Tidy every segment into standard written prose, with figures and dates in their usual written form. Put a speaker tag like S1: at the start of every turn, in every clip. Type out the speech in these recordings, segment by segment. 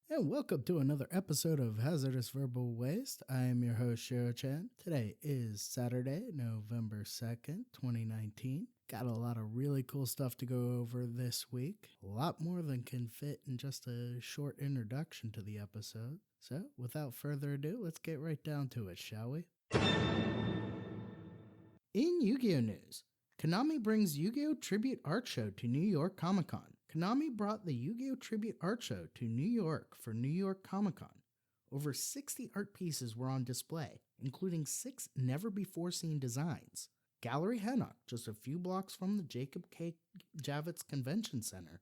S1: And welcome to another episode of Hazardous Verbal Waste. I am your host, Shiro-chan. Today is Saturday, November 2nd, 2019. Got a lot of really cool stuff to go over this week. A lot more than can fit in just a short introduction to the episode. So, without further ado, let's get right down to it, shall we? In Yu-Gi-Oh! News, Konami brings Yu-Gi-Oh! Tribute Art Show to New York Comic-Con. Konami brought the Yu-Gi-Oh! Tribute Art Show to New York for New York Comic-Con. Over 60 art pieces were on display, including 6 never-before-seen designs. Gallery Hennock, just a few blocks from the Jacob K. Javits Convention Center,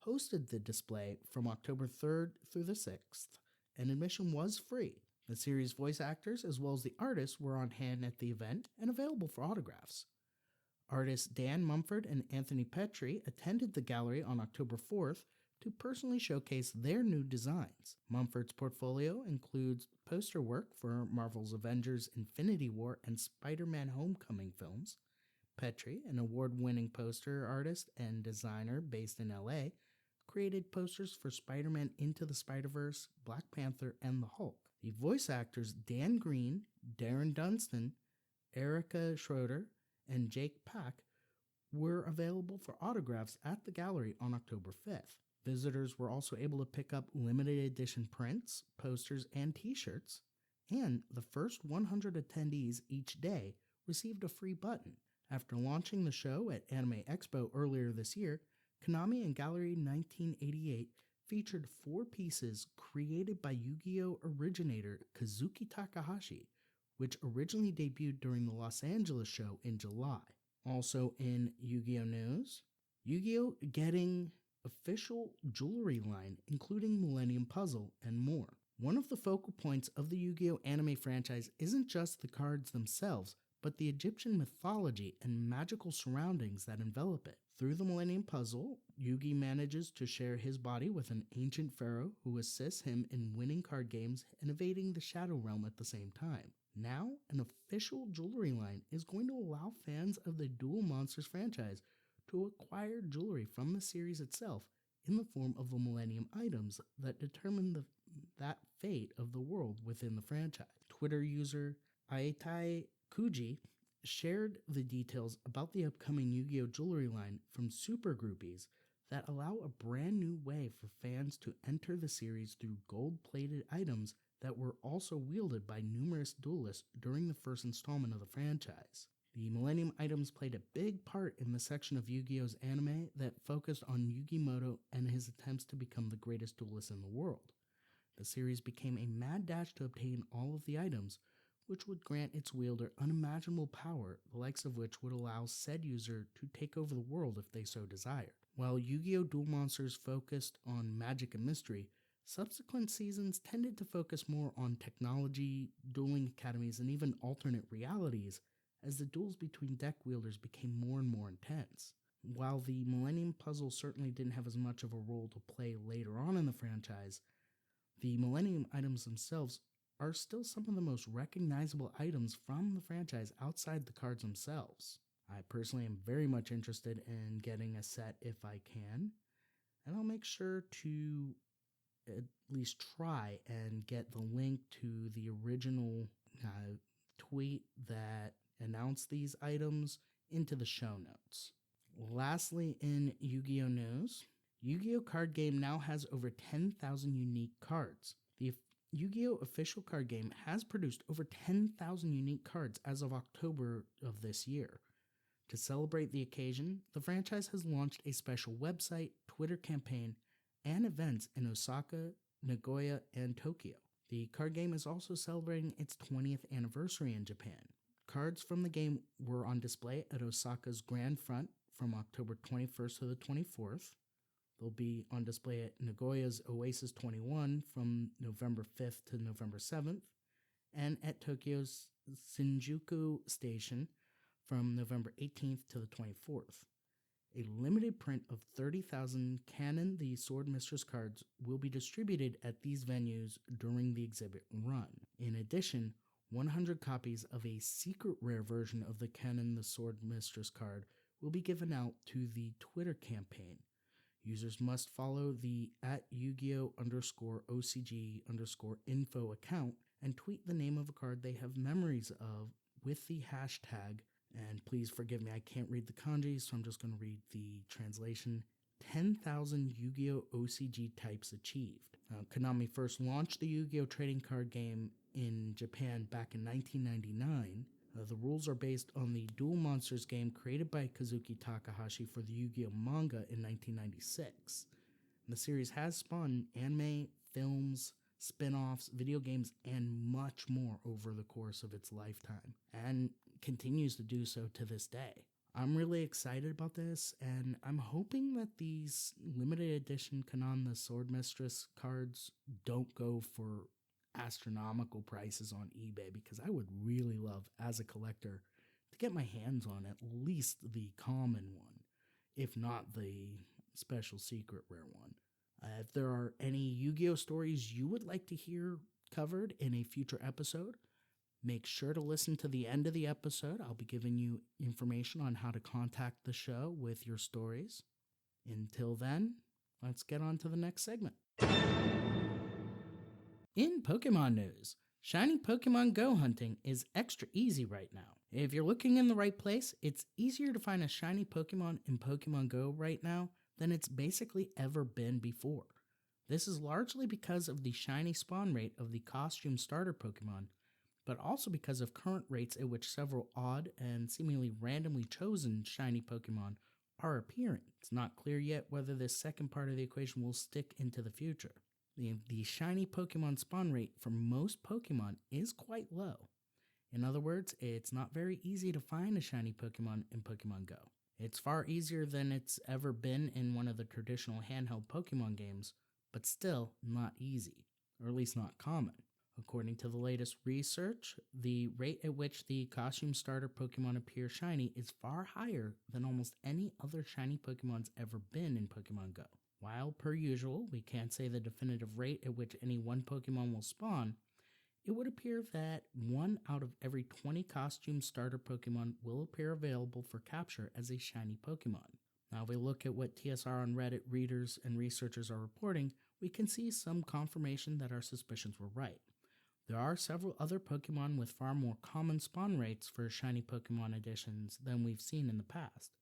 S1: hosted the display from October 3rd through the 6th, and admission was free. The series' voice actors as well as the artists were on hand at the event and available for autographs. Artists Dan Mumford and Anthony Petrie attended the gallery on October 4th to personally showcase their new designs. Mumford's portfolio includes poster work for Marvel's Avengers Infinity War and Spider-Man Homecoming films. Petrie, an award-winning poster artist and designer based in LA, created posters for Spider-Man Into the Spider-Verse, Black Panther, and the Hulk. The voice actors Dan Green, Darren Dunstan, Erica Schroeder, and Jake Pack were available for autographs at the gallery on October 5th. Visitors were also able to pick up limited edition prints, posters, and t-shirts, and the first 100 attendees each day received a free button. After launching the show at Anime Expo earlier this year, Konami and Gallery 1988 featured 4 pieces created by Yu-Gi-Oh! Originator Kazuki Takahashi, which originally debuted during the Los Angeles show in July. Also in Yu-Gi-Oh! News, Yu-Gi-Oh! Getting official jewelry line, including Millennium Puzzle and more. One of the focal points of the Yu-Gi-Oh! Anime franchise isn't just the cards themselves, but the Egyptian mythology and magical surroundings that envelop it. Through the Millennium Puzzle, Yugi manages to share his body with an ancient pharaoh who assists him in winning card games and evading the Shadow Realm at the same time. Now, an official jewelry line is going to allow fans of the Duel Monsters franchise to acquire jewelry from the series itself in the form of the Millennium items that determine that fate of the world within the franchise. Twitter user Aitai Kuji shared the details about the upcoming Yu-Gi-Oh! Jewelry line from Super Groupies that allow a brand new way for fans to enter the series through gold-plated items that were also wielded by numerous duelists during the first installment of the franchise. The Millennium items played a big part in the section of Yu-Gi-Oh's anime that focused on Yu-Gi-Moto and his attempts to become the greatest duelist in the world. The series became a mad dash to obtain all of the items, which would grant its wielder unimaginable power, the likes of which would allow said user to take over the world if they so desired. While Yu-Gi-Oh! Duel Monsters focused on magic and mystery, subsequent seasons tended to focus more on technology, dueling academies, and even alternate realities as the duels between deck wielders became more and more intense. While the Millennium Puzzle certainly didn't have as much of a role to play later on in the franchise, the Millennium items themselves are still some of the most recognizable items from the franchise outside the cards themselves. I personally am very much interested in getting a set if I can, and I'll make sure to at least try and get the link to the original tweet that announced these items into the show notes. Lastly, in Yu-Gi-Oh! News, Yu-Gi-Oh! Card Game now has over 10,000 unique cards. The Yu-Gi-Oh! Official card game has produced over 10,000 unique cards as of October of this year. To celebrate the occasion, the franchise has launched a special website, Twitter campaign, and events in Osaka, Nagoya, and Tokyo. The card game is also celebrating its 20th anniversary in Japan. Cards from the game were on display at Osaka's Grand Front from October 21st to the 24th. They'll be on display at Nagoya's Oasis 21 from November 5th to November 7th, and at Tokyo's Shinjuku Station from November 18th to the 24th. A limited print of 30,000 Canon the Sword Mistress cards will be distributed at these venues during the exhibit run. In addition, 100 copies of a secret rare version of the Canon the Sword Mistress card will be given out to the Twitter campaign. Users must follow the @Yu-Gi-Oh!_OCG_info account and tweet the name of a card they have memories of with the hashtag, and please forgive me, I can't read the kanji, so I'm just going to read the translation, 10,000 Yu-Gi-Oh! OCG types achieved. Konami first launched the Yu-Gi-Oh! Trading card game in Japan back in 1999. The rules are based on the Duel Monsters game created by Kazuki Takahashi for the Yu-Gi-Oh! Manga in 1996. The series has spawned anime, films, spin-offs, video games, and much more over the course of its lifetime, and continues to do so to this day. I'm really excited about this, and I'm hoping that these limited edition Kanon the Sword Mistress cards don't go for astronomical prices on eBay, because I would really love, as a collector, to get my hands on at least the common one, if not the special secret rare one. If there are any Yu-Gi-Oh! Stories you would like to hear covered in a future episode, make sure to listen to the end of the episode. I'll be giving you information on how to contact the show with your stories. Until then, let's get on to the next segment. In Pokemon news, shiny Pokemon Go hunting is extra easy right now. If you're looking in the right place, it's easier to find a shiny Pokemon in Pokemon Go right now than it's basically ever been before. This is largely because of the shiny spawn rate of the costume starter Pokemon, but also because of current rates at which several odd and seemingly randomly chosen shiny Pokemon are appearing. It's not clear yet whether this second part of the equation will stick into the future. The shiny Pokemon spawn rate for most Pokemon is quite low. In other words, it's not very easy to find a shiny Pokemon in Pokemon Go. It's far easier than it's ever been in one of the traditional handheld Pokemon games, but still not easy, or at least not common. According to the latest research, the rate at which the costume starter Pokemon appear shiny is far higher than almost any other shiny Pokemon's ever been in Pokemon Go. While, per usual, we can't say the definitive rate at which any one Pokemon will spawn, it would appear that 1 out of every 20 costume starter Pokemon will appear available for capture as a shiny Pokemon. Now, if we look at what TSR on Reddit readers and researchers are reporting, we can see some confirmation that our suspicions were right. There are several other Pokemon with far more common spawn rates for shiny Pokemon editions than we've seen in the past.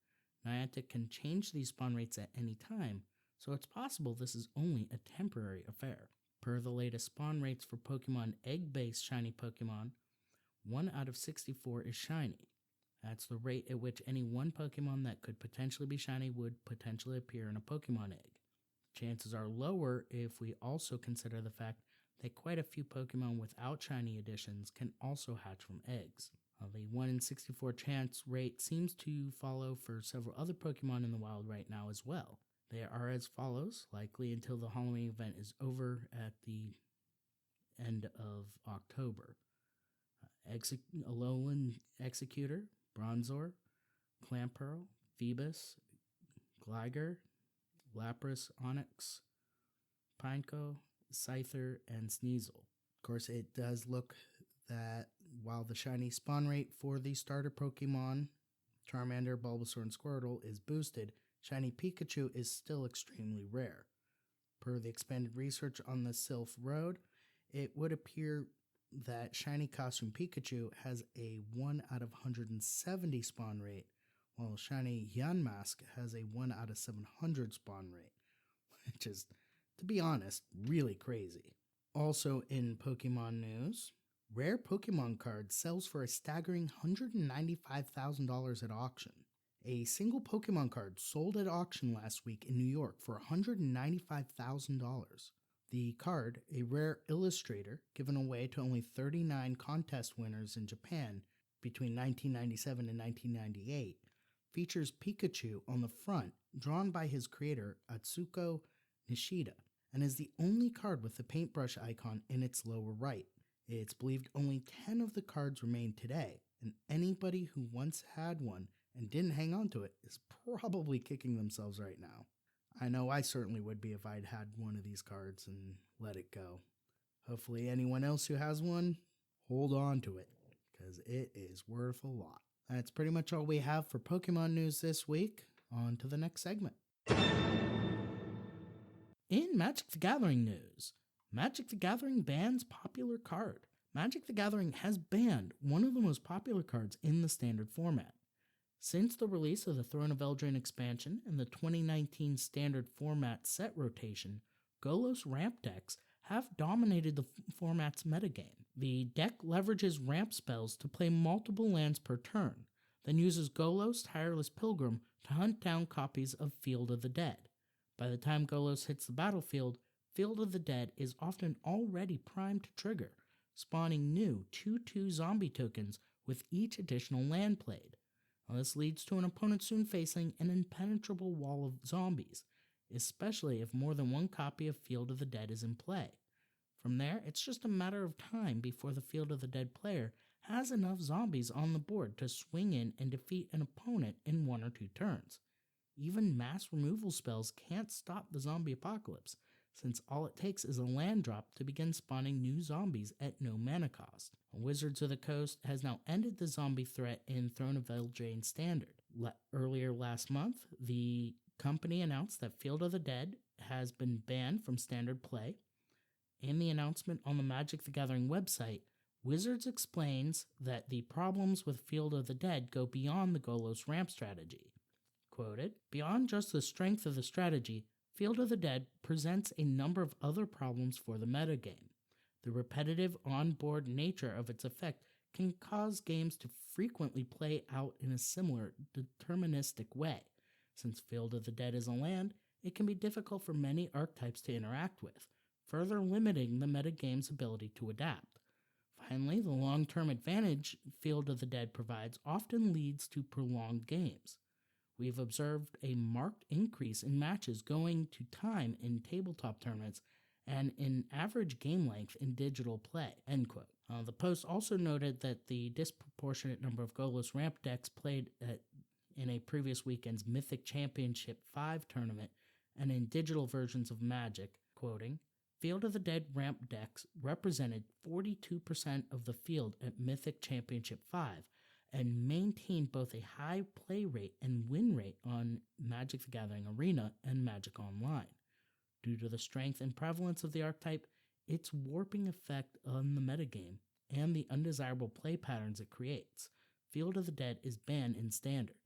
S1: Niantic can change these spawn rates at any time, so it's possible this is only a temporary affair. Per the latest spawn rates for Pokemon egg-based shiny Pokemon, 1 out of 64 is shiny. That's the rate at which any one Pokemon that could potentially be shiny would potentially appear in a Pokemon egg. Chances are lower if we also consider the fact that quite a few Pokemon without shiny editions can also hatch from eggs. The 1 in 64 chance rate seems to follow for several other Pokemon in the wild right now as well. They are as follows, likely until the Halloween event is over at the end of October. Alolan Executor, Bronzor, Clamperl, Phoebus, Gligar, Lapras, Onix, Pineco, Scyther, and Sneasel. Of course, it does look that while the shiny spawn rate for the starter Pokemon, Charmander, Bulbasaur, and Squirtle, is boosted, shiny Pikachu is still extremely rare. Per the expanded research on the Sylph Road, it would appear that shiny costume Pikachu has a 1 out of 170 spawn rate, while shiny Yanmask has a 1 out of 700 spawn rate, which is, to be honest, really crazy. Also in Pokemon news, rare Pokemon card sells for a staggering $195,000 at auction. A single Pokemon card sold at auction last week in New York for $195,000. The card, a rare illustrator given away to only 39 contest winners in Japan between 1997 and 1998, features Pikachu on the front, drawn by his creator Atsuko Nishida, and is the only card with the paintbrush icon in its lower right. It's believed only 10 of the cards remain today, and anybody who once had one and didn't hang on to it is probably kicking themselves right now. I know I certainly would be if I'd had one of these cards and let it go. Hopefully anyone else who has one hold on to it because it is worth a lot. That's pretty much all we have for Pokemon news this week. On to the next segment. In Magic the Gathering news, Magic the Gathering bans popular card. Magic the Gathering has banned one of the most popular cards in the standard format. Since the release of the Throne of Eldraine expansion and the 2019 standard format set rotation, Golos ramp decks have dominated the format's metagame. The deck leverages ramp spells to play multiple lands per turn, then uses Golos Tireless Pilgrim to hunt down copies of Field of the Dead. By the time Golos hits the battlefield, Field of the Dead is often already primed to trigger, spawning new 2/2 zombie tokens with each additional land played. Now, this leads to an opponent soon facing an impenetrable wall of zombies, especially if more than one copy of Field of the Dead is in play. From there, it's just a matter of time before the Field of the Dead player has enough zombies on the board to swing in and defeat an opponent in 1 or 2 turns. Even mass removal spells can't stop the zombie apocalypse, since all it takes is a land drop to begin spawning new zombies at no mana cost. Wizards of the Coast has now ended the zombie threat in Throne of Eldraine Standard. Earlier last month, the company announced that Field of the Dead has been banned from standard play. In the announcement on the Magic the Gathering website, Wizards explains that the problems with Field of the Dead go beyond the Golos ramp strategy. Quoted, "Beyond just the strength of the strategy, Field of the Dead presents a number of other problems for the metagame. The repetitive on-board nature of its effect can cause games to frequently play out in a similar, deterministic way. Since Field of the Dead is a land, it can be difficult for many archetypes to interact with, further limiting the metagame's ability to adapt. Finally, the long-term advantage Field of the Dead provides often leads to prolonged games. We've observed a marked increase in matches going to time in tabletop tournaments and in average game length in digital play." End quote. The post also noted that the disproportionate number of Golos ramp decks played in a previous weekend's Mythic Championship 5 tournament and in digital versions of Magic, quoting, "Field of the Dead ramp decks represented 42% of the field at Mythic Championship 5 and maintained both a high play rate and win rate on Magic the Gathering Arena and Magic Online. Due to the strength and prevalence of the archetype, its warping effect on the metagame, and the undesirable play patterns it creates, Field of the Dead is banned in Standard.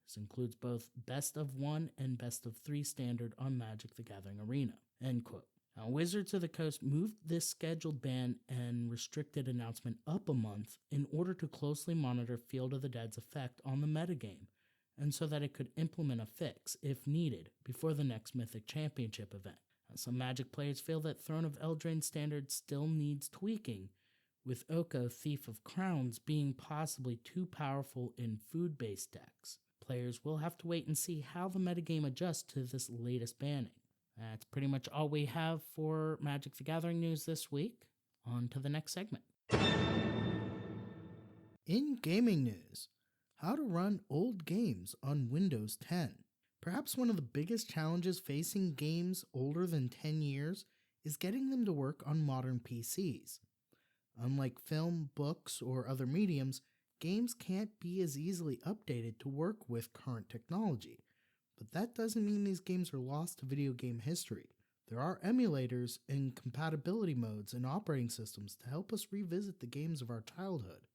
S1: This includes both Best of 1 and Best of 3 Standard on Magic the Gathering Arena." End quote. Now, Wizards of the Coast moved this scheduled ban and restricted announcement up a month in order to closely monitor Field of the Dead's effect on the metagame, and so that it could implement a fix, if needed, before the next Mythic Championship event. Now, some Magic players feel that Throne of Eldraine Standard still needs tweaking, with Oko Thief of Crowns being possibly too powerful in food-based decks. Players will have to wait and see how the metagame adjusts to this latest banning. That's pretty much all we have for Magic the Gathering news this week. On to the next segment. In gaming news, how to run old games on Windows 10. Perhaps one of the biggest challenges facing games older than 10 years is getting them to work on modern PCs. Unlike film, books, or other mediums, games can't be as easily updated to work with current technology. But that doesn't mean these games are lost to video game history. There are emulators and compatibility modes and operating systems to help us revisit the games of our childhood.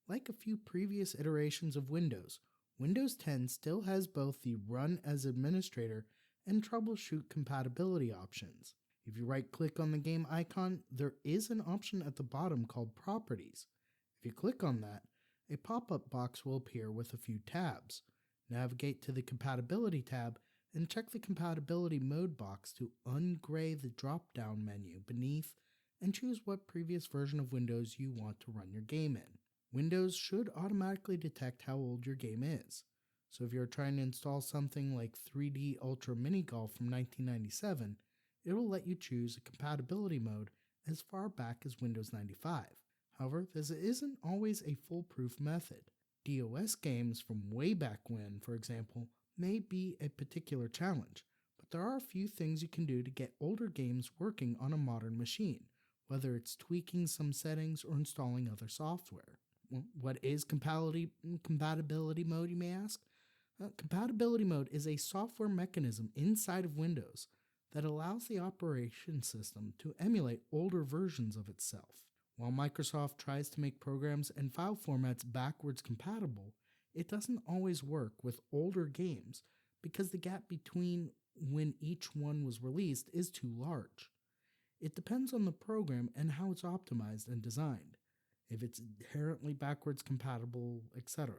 S1: Like a few previous iterations of Windows, Windows 10 still has both the Run as Administrator and Troubleshoot compatibility options. If you right-click on the game icon, there is an option at the bottom called Properties. If you click on that, a pop-up box will appear with a few tabs. Navigate to the Compatibility tab and check the Compatibility Mode box to ungray the drop-down menu beneath and choose what previous version of Windows you want to run your game in. Windows should automatically detect how old your game is. So if you're trying to install something like 3D Ultra Mini Golf from 1997, it will let you choose a compatibility mode as far back as Windows 95. However, this isn't always a foolproof method. DOS games from way back when, for example, may be a particular challenge, but there are a few things you can do to get older games working on a modern machine whether it's tweaking some settings or installing other software. Well, what is compatibility mode, you may ask? Compatibility mode is a software mechanism inside of Windows that allows the operation system to emulate older versions of itself. While Microsoft tries to make programs and file formats backwards compatible, it doesn't always work with older games because the gap between when each one was released is too large. It depends on the program and how it's optimized and designed, if it's inherently backwards compatible, etc.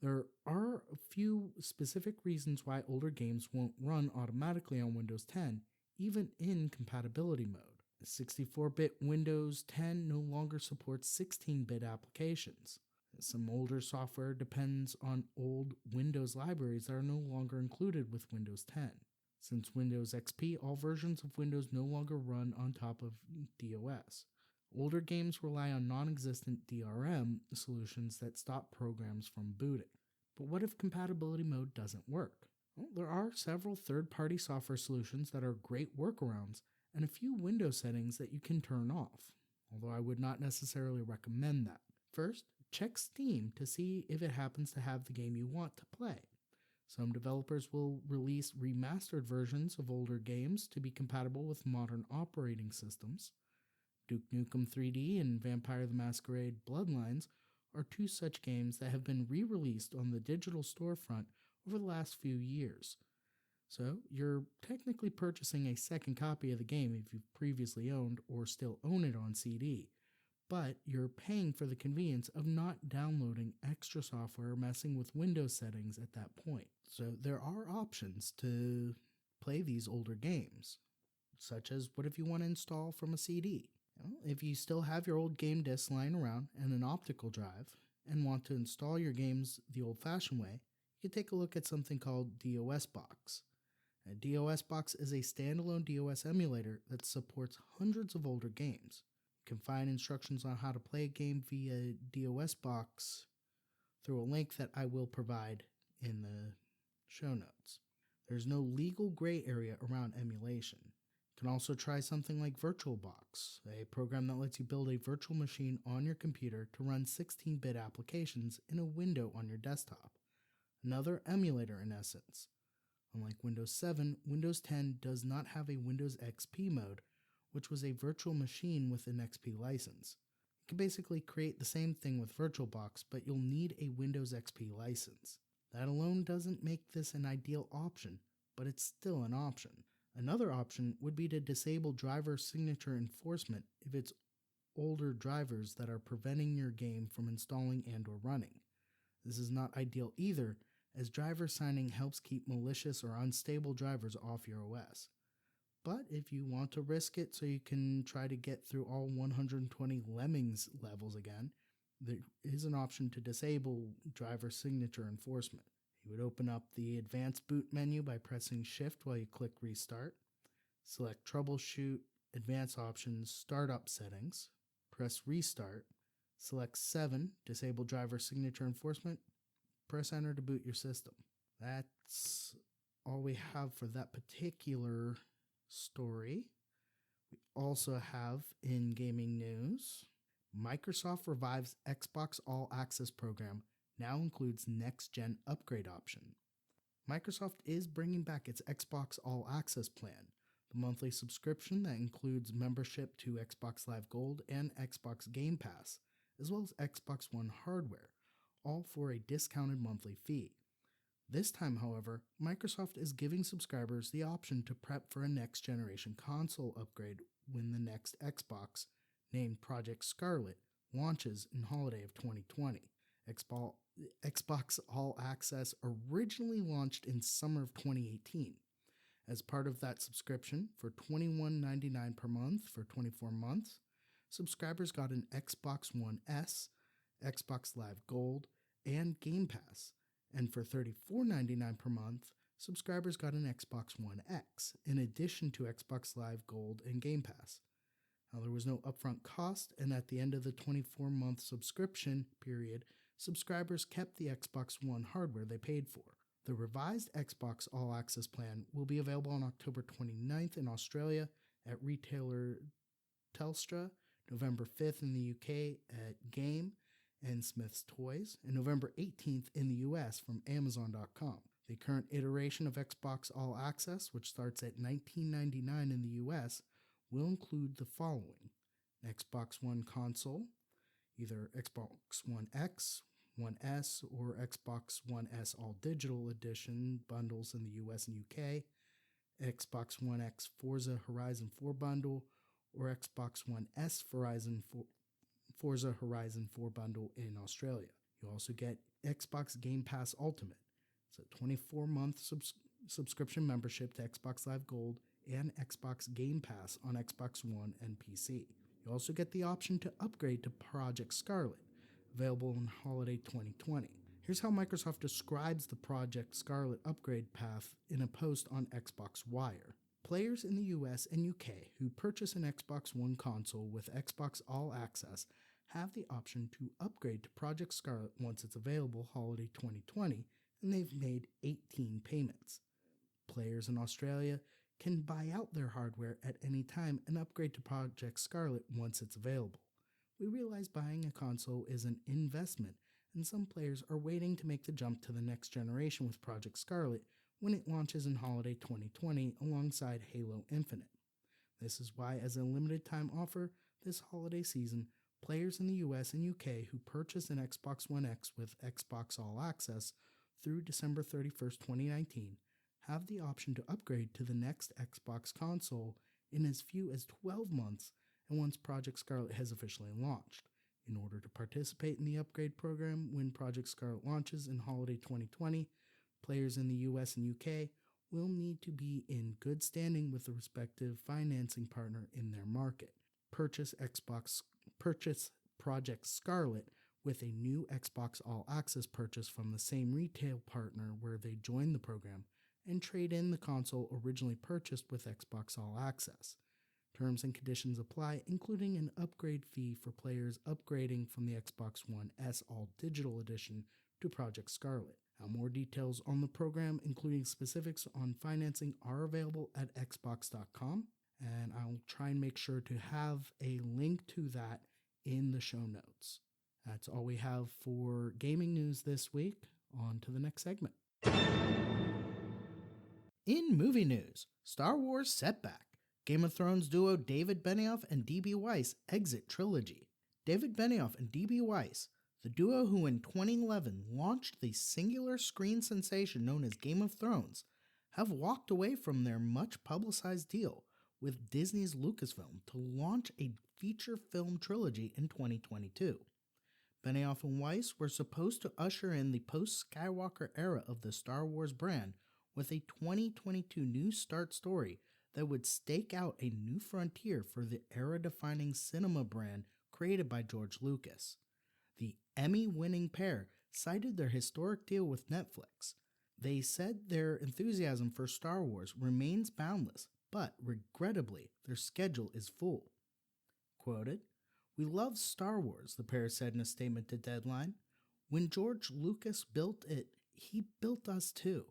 S1: There are a few specific reasons why older games won't run automatically on Windows 10, even in compatibility mode. 64-bit Windows 10 no longer supports 16-bit applications. Some older software depends on old Windows libraries that are no longer included with Windows 10. Since Windows XP, all versions of Windows no longer run on top of DOS. Older games rely on non-existent DRM solutions that stop programs from booting. But what if compatibility mode doesn't work? Well, there are several third-party software solutions that are great workarounds and a few Windows settings that you can turn off, although I would not necessarily recommend that. First, check Steam to see if it happens to have the game you want to play. Some developers will release remastered versions of older games to be compatible with modern operating systems. Duke Nukem 3D and Vampire the Masquerade Bloodlines are two such games that have been re-released on the digital storefront over the last few years. So you're technically purchasing a second copy of the game if you've previously owned or still own it on CD, but you're paying for the convenience of not downloading extra software or messing with Windows settings at that point. So there are options to play these older games, such as what if you want to install from a CD? Well, if you still have your old game disc lying around and an optical drive and want to install your games the old-fashioned way, you can take a look at something called DOSBox. A DOSBox is a standalone DOS emulator that supports hundreds of older games. You can find instructions on how to play a game via DOSBox through a link that I will provide in the show notes. There's no legal gray area around emulation. You can also try something like VirtualBox, a program that lets you build a virtual machine on your computer to run 16-bit applications in a window on your desktop. Another emulator in essence. Unlike Windows 7, Windows 10 does not have a Windows XP mode, which was a virtual machine with an XP license. You can basically create the same thing with VirtualBox, but you'll need a Windows XP license. That alone doesn't make this an ideal option, but it's still an option. Another option would be to disable driver signature enforcement if it's older drivers that are preventing your game from installing and or running. This is not ideal either, as driver signing helps keep malicious or unstable drivers off your OS. But if you want to risk it so you can try to get through all 120 Lemmings levels again, there is an option to disable driver signature enforcement. You would open up the Advanced Boot menu by pressing Shift while you click Restart. Select Troubleshoot, Advanced Options, Startup Settings. Press Restart. Select 7, Disable Driver Signature Enforcement. Press Enter to boot your system. That's all we have for that particular story. We also have in gaming news, Microsoft revives Xbox All Access program, now includes next-gen upgrade option. Microsoft is bringing back its Xbox All Access plan, the monthly subscription that includes membership to Xbox Live Gold and Xbox Game Pass, as well as Xbox One hardware, all for a discounted monthly fee. This time, however, Microsoft is giving subscribers the option to prep for a next-generation console upgrade when the next Xbox, named Project Scarlet, launches in holiday of 2020. Xbox All Access originally launched in summer of 2018. As part of that subscription, for $21.99 per month for 24 months, subscribers got an Xbox One S, Xbox Live Gold, and Game Pass. And for $34.99 per month, subscribers got an Xbox One X, in addition to Xbox Live Gold and Game Pass. Now, there was no upfront cost, and at the end of the 24-month subscription period, subscribers kept the Xbox One hardware they paid for. The revised Xbox All Access plan will be available on October 29th in Australia at retailer Telstra, November 5th in the UK at Game and Smith's Toys, and November 18th in the US from Amazon.com. The current iteration of Xbox All Access, which starts at $19.99 in the US, will include the following: an Xbox One console, either Xbox One X, One S, or Xbox One S All Digital Edition bundles in the US and UK, Xbox One X Forza Horizon 4 bundle, or Xbox One S Forza Horizon 4 bundle in Australia. You also get Xbox Game Pass Ultimate. It's a 24-month subscription membership to Xbox Live Gold and Xbox Game Pass on Xbox One and PC. You also get the option to upgrade to Project Scarlet, available in holiday 2020. Here's how Microsoft describes the Project Scarlet upgrade path in a post on Xbox Wire. Players in the US and UK who purchase an Xbox One console with Xbox All Access have the option to upgrade to Project Scarlet once it's available holiday 2020, and they've made 18 payments. Players in Australia can buy out their hardware at any time and upgrade to Project Scarlet once it's available. We realize buying a console is an investment, and some players are waiting to make the jump to the next generation with Project Scarlet when it launches in holiday 2020 alongside Halo Infinite. This is why, as a limited time offer this holiday season, players in the US and UK who purchase an Xbox One X with Xbox All Access through December 31st, 2019, have the option to upgrade to the next Xbox console in as few as 12 months and once Project Scarlet has officially launched. In order to participate in the upgrade program when Project Scarlet launches in holiday 2020, players in the US and UK will need to be in good standing with the respective financing partner in their market. Purchase Project Scarlet with a new Xbox All Access purchase from the same retail partner where they joined the program, and trade in the console originally purchased with Xbox All Access. Terms and conditions apply, including an upgrade fee for players upgrading from the Xbox One S All Digital Edition to Project Scarlet. Now, more details on the program, including specifics on financing, are available at xbox.com, and I'll try and make sure to have a link to that in the show notes. That's all we have for gaming news this week. On to the next segment. In movie news, Star Wars setback. Game of Thrones duo David Benioff and D.B. Weiss exit trilogy. David Benioff and D.B. Weiss, the duo who in 2011 launched the singular screen sensation known as Game of Thrones, have walked away from their much-publicized deal with Disney's Lucasfilm to launch a feature film trilogy in 2022. Benioff and Weiss were supposed to usher in the post-Skywalker era of the Star Wars brand with a 2022 New Start story that would stake out a new frontier for the era-defining cinema brand created by George Lucas. The Emmy-winning pair cited their historic deal with Netflix. They said their enthusiasm for Star Wars remains boundless, but regrettably, their schedule is full. Quoted, "We love Star Wars," the pair said in a statement to Deadline. "When George Lucas built it, he built us too.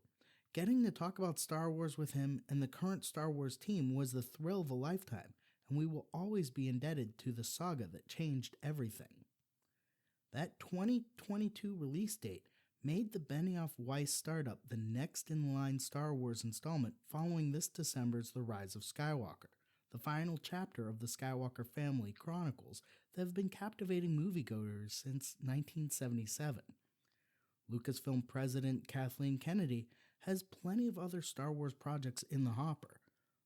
S1: Getting to talk about Star Wars with him and the current Star Wars team was the thrill of a lifetime, and we will always be indebted to the saga that changed everything." That 2022 release date made the Benioff-Weiss startup the next-in-line Star Wars installment following this December's The Rise of Skywalker, the final chapter of the Skywalker family chronicles that have been captivating moviegoers since 1977. Lucasfilm president Kathleen Kennedy has plenty of other Star Wars projects in the hopper.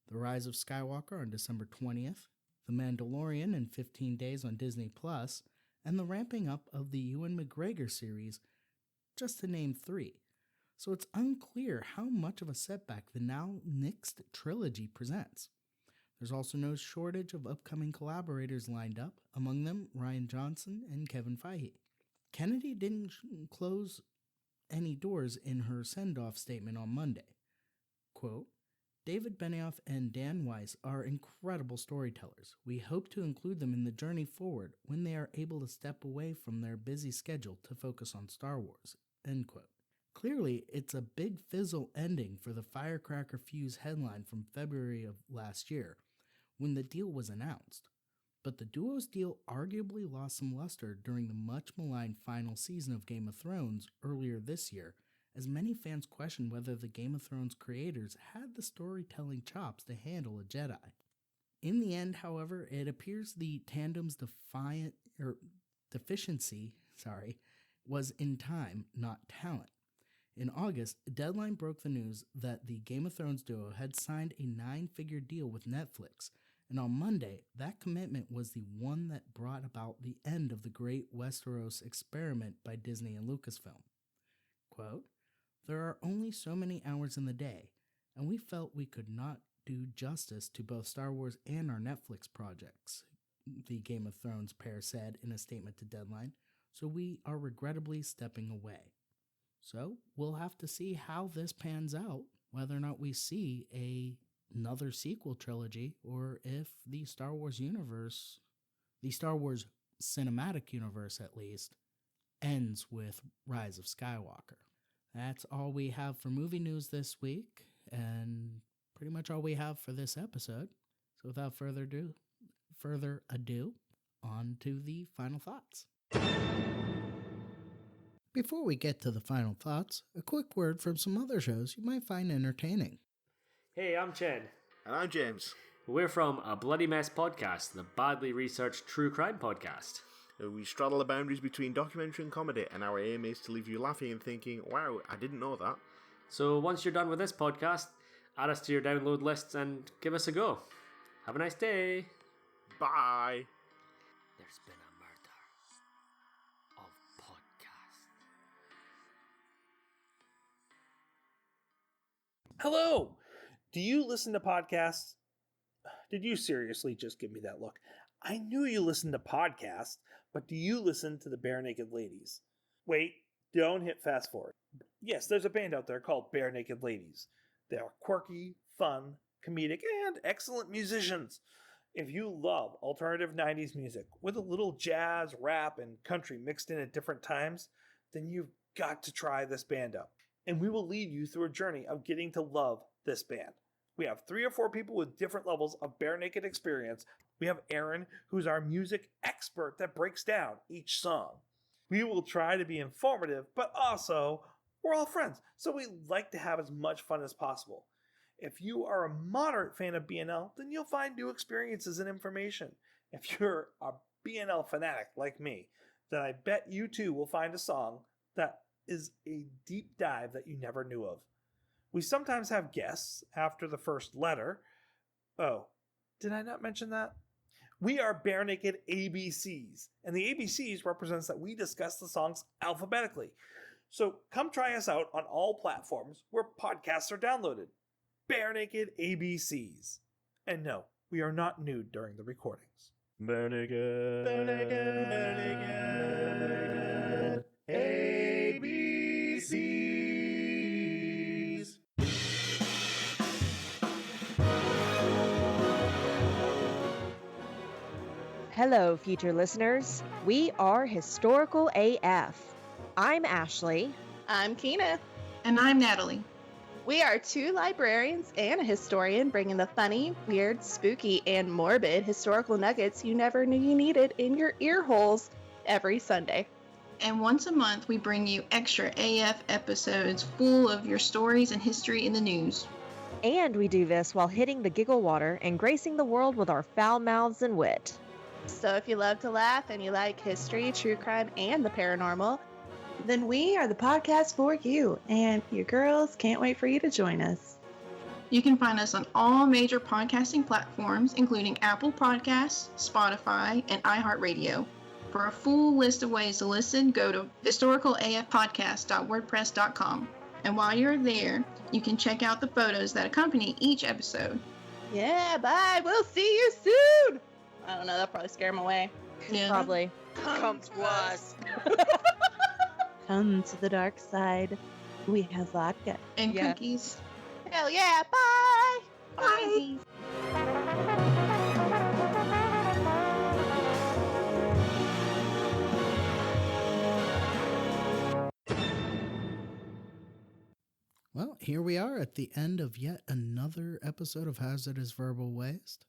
S1: The Rise of Skywalker on December 20th, The Mandalorian in 15 days on Disney+, and the ramping up of the Ewan McGregor series, just to name three. So it's unclear how much of a setback the now nixed trilogy presents. There's also no shortage of upcoming collaborators lined up, among them Rian Johnson and Kevin Feige. Kennedy didn't close any doors in her send-off statement on Monday. Quote, "David Benioff and Dan Weiss are incredible storytellers. We hope to include them in the journey forward when they are able to step away from their busy schedule to focus on Star Wars." End quote. Clearly, it's a big fizzle ending for the Firecracker Fuse headline from February of last year, when the deal was announced. but the duo's deal arguably lost some luster during the much-maligned final season of Game of Thrones earlier this year, as many fans questioned whether the Game of Thrones creators had the storytelling chops to handle a Jedi. In the end, however, it appears the tandem's deficiency was in time, not talent. In August, Deadline broke the news that the Game of Thrones duo had signed a 9-figure deal with Netflix, and on Monday, that commitment was the one that brought about the end of the great Westeros experiment by Disney and Lucasfilm. Quote, "There are only so many hours in the day, and we felt we could not do justice to both Star Wars and our Netflix projects," the Game of Thrones pair said in a statement to Deadline, "so we are regrettably stepping away." So we'll have to see how this pans out, whether or not we see another sequel trilogy, or if the Star Wars universe, the Star Wars cinematic universe at least, ends with Rise of Skywalker. That's all we have for movie news this week, and pretty much all we have for this episode. So without further ado, on to the final thoughts. Before we get to the final thoughts, a quick word from some other shows you might find entertaining.
S2: Hey, I'm Chen.
S3: And I'm James.
S2: We're from A Bloody Mess Podcast, the badly researched true crime podcast.
S3: We straddle the boundaries between documentary and comedy, and our aim is to leave you laughing and thinking, wow, I didn't know that.
S2: So once you're done with this podcast, add us to your download lists and give us a go. Have a nice day.
S3: Bye.
S2: There's been a murder of podcast.
S4: Hello! Do you listen to podcasts? Did you seriously just give me that look? I knew you listened to podcasts, but do you listen to the Bare Naked Ladies? Wait, don't hit fast forward. Yes, there's a band out there called Bare Naked Ladies. They are quirky, fun, comedic, and excellent musicians. If you love alternative 90s music with a little jazz, rap, and country mixed in at different times, then you've got to try this band out. And we will lead you through a journey of getting to love this band. We have 3 or 4 people with different levels of bare naked experience. We have Aaron, who's our music expert that breaks down each song. We will try to be informative, but also, we're all friends, so we like to have as much fun as possible. If you are a moderate fan of BNL, then you'll find new experiences and information. If you're a BNL fanatic like me, then I bet you too will find a song that is a deep dive that you never knew of. We sometimes have guests after the first letter. Oh, did I not mention that? We are Bare Naked ABCs, and the ABCs represents that we discuss the songs alphabetically. So come try us out on all platforms where podcasts are downloaded. Bare Naked ABCs. And no, we are not nude during the recordings.
S3: Bare Naked. Bare Naked. Bare Naked. ABCs.
S5: Hello, future listeners. We are Historical AF. I'm Ashley.
S6: I'm Keena.
S7: And I'm Natalie.
S6: We are 2 librarians and a historian bringing the funny, weird, spooky, and morbid historical nuggets you never knew you needed in your ear holes every Sunday.
S7: And once a month, we bring you extra AF episodes full of your stories and history in the news.
S5: And we do this while hitting the giggle water and gracing the world with our foul mouths and wit.
S6: So if you love to laugh and you like history, true crime, and the paranormal, then we are the podcast for you, and your girls can't wait for you to join us.
S7: You can find us on all major podcasting platforms, including Apple Podcasts, Spotify, and iHeartRadio. For a full list of ways to listen, go to historicalafpodcast.wordpress.com. And while you're there, you can check out the photos that accompany each episode.
S6: Yeah, bye. We'll see you soon. I don't know. That'll probably scare them away.
S7: Yeah.
S5: Probably.
S6: Come to us.
S5: Come to the dark side. We have vodka.
S7: And cookies.
S6: Hell yeah. Bye.
S7: Bye.
S1: Well, here we are at the end of yet another episode of Hazardous Verbal Waste.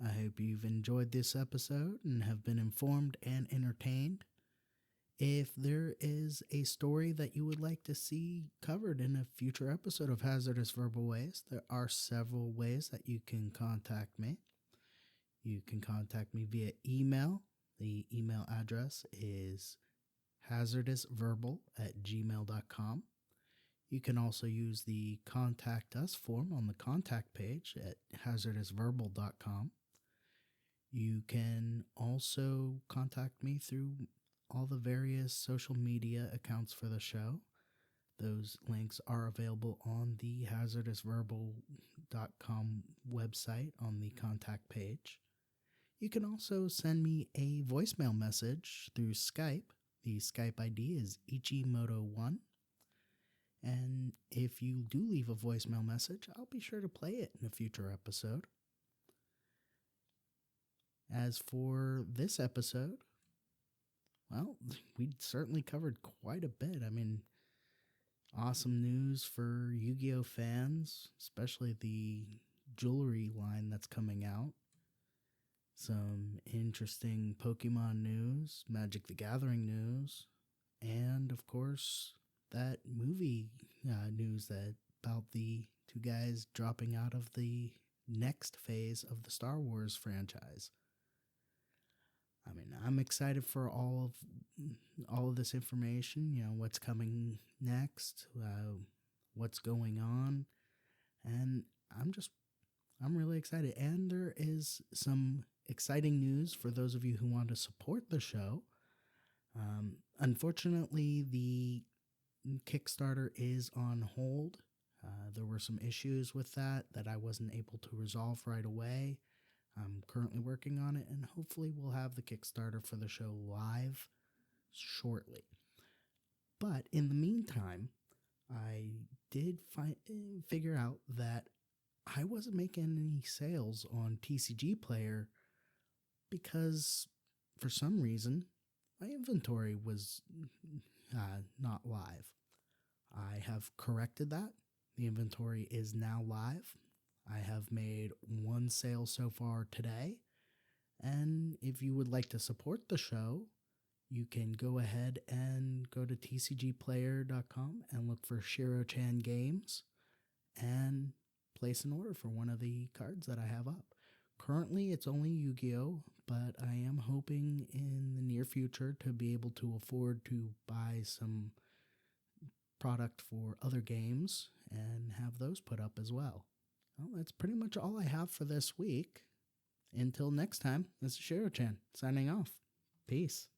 S1: I hope you've enjoyed this episode and have been informed and entertained. If there is a story that you would like to see covered in a future episode of Hazardous Verbal Waste, there are several ways that you can contact me. You can contact me via email. The email address is hazardousverbal@gmail.com. You can also use the Contact Us form on the contact page at hazardousverbal.com. You can also contact me through all the various social media accounts for the show. Those links are available on the hazardousverbal.com website on the contact page. You can also send me a voicemail message through Skype. The Skype ID is Ichimoto1. And if you do leave a voicemail message, I'll be sure to play it in a future episode. As for this episode, well, we certainly covered quite a bit. I mean, awesome news for Yu-Gi-Oh fans, especially the jewelry line that's coming out. Some interesting Pokemon news, Magic the Gathering news, and of course, that movie news about the two guys dropping out of the next phase of the Star Wars franchise. I mean, I'm excited for all of this information, what's coming next, what's going on, and I'm really excited. And there is some exciting news for those of you who want to support the show. Unfortunately, the Kickstarter is on hold. There were some issues with that I wasn't able to resolve right away. I'm currently working on it, and hopefully we'll have the Kickstarter for the show live shortly. But in the meantime, I did figure out that I wasn't making any sales on TCG Player because for some reason my inventory was not live. I have corrected that. The inventory is now live. I have made one sale so far today. And if you would like to support the show, you can go ahead and go to tcgplayer.com and look for Shiro-chan Games and place an order for one of the cards that I have up. Currently, it's only Yu-Gi-Oh, but I am hoping in the near future to be able to afford to buy some product for other games and have those put up as well. Well, that's pretty much all I have for this week. Until next time, this is Shiro-chan signing off. Peace.